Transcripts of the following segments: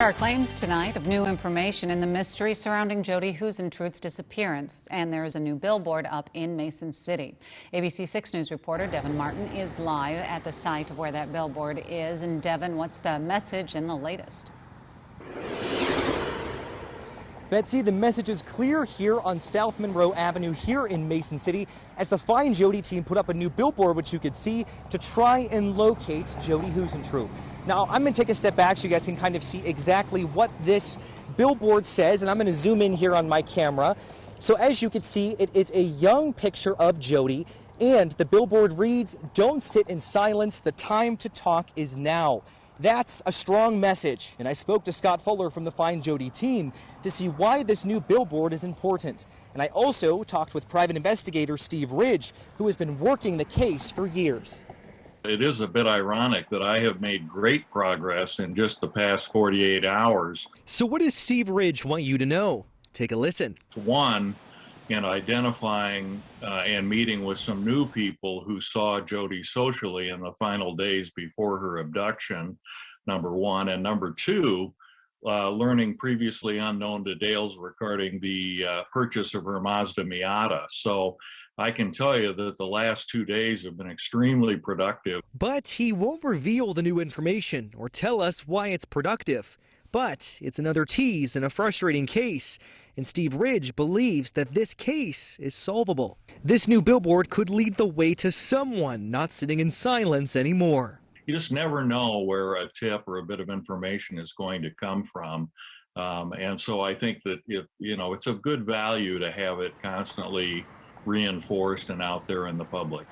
There are claims tonight of new information in the mystery surrounding Jodi Huisentruit's disappearance, and there is a new billboard up in Mason City. ABC 6 News reporter Devin Martin is live at the site of where that billboard is. And Devin, what's the message in the latest? Betsy, the message is clear here on South Monroe Avenue here in Mason City as the Find Jodi team put up a new billboard, which you could see, to try and locate Jodi Huisentruit. Now, I'm going to take a step back so you guys can kind of see exactly what this billboard says, and I'm going to zoom in here on my camera. So as you can see, it is a young picture of Jodi, and the billboard reads, "Don't sit in silence, the time to talk is now." That's a strong message, and I spoke to Scott Fuller from the Find Jodi team to see why this new billboard is important. And I also talked with private investigator Steve Ridge, who has been working the case for years. It is a bit ironic that I have made great progress in just the past 48 hours. So what does Steve Ridge want you to know? Take a listen. One, in identifying and meeting with some new people who saw Jodi socially in the final days before her abduction, number one. And number two, learning previously unknown details regarding the purchase of her Mazda Miata. So I can tell you that the last 2 days have been extremely productive. But he won't reveal the new information or tell us why it's productive. But it's another tease in a frustrating case, and Steve Ridge believes that this case is solvable. This new billboard could lead the way to someone not sitting in silence anymore. You just never know where a tip or a bit of information is going to come from. And so I think that it's of good value to have it constantly reinforced and out there in the public.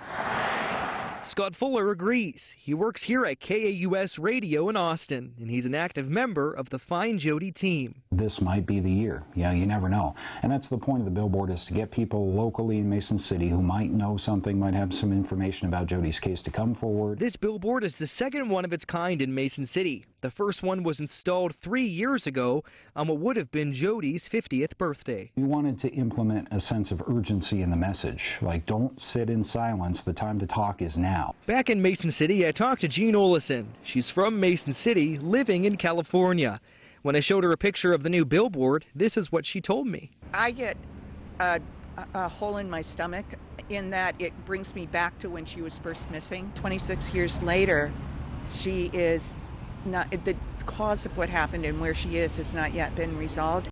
Scott Fuller agrees. He works here at KAUS Radio in Austin, and he's an active member of the Find Jodi team. This might be the year. Yeah, you never know. And that's the point of the billboard, is to get people locally in Mason City who might know something, might have some information about Jodi's case to come forward. This billboard is the second one of its kind in Mason City. The first one was installed 3 years ago on what would have been Jodi's 50th birthday. We wanted to implement a sense of urgency in the message, like, don't sit in silence, the time to talk is now. Back in Mason City, I talked to Jean OLESON. She's from Mason City, living in California. When I showed her a picture of the new billboard, this is what she told me. I get a hole in my stomach in that it brings me back to when she was first missing. 26 years later, she is not, the cause of what happened and where she is has not yet been resolved.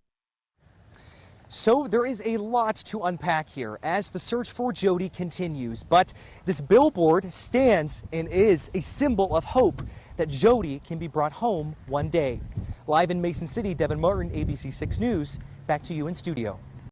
So there is a lot to unpack here as the search for Jodi continues, but this billboard stands and is a symbol of hope that Jodi can be brought home one day. Live in Mason City, Devin Martin, ABC 6 News. Back to you in studio.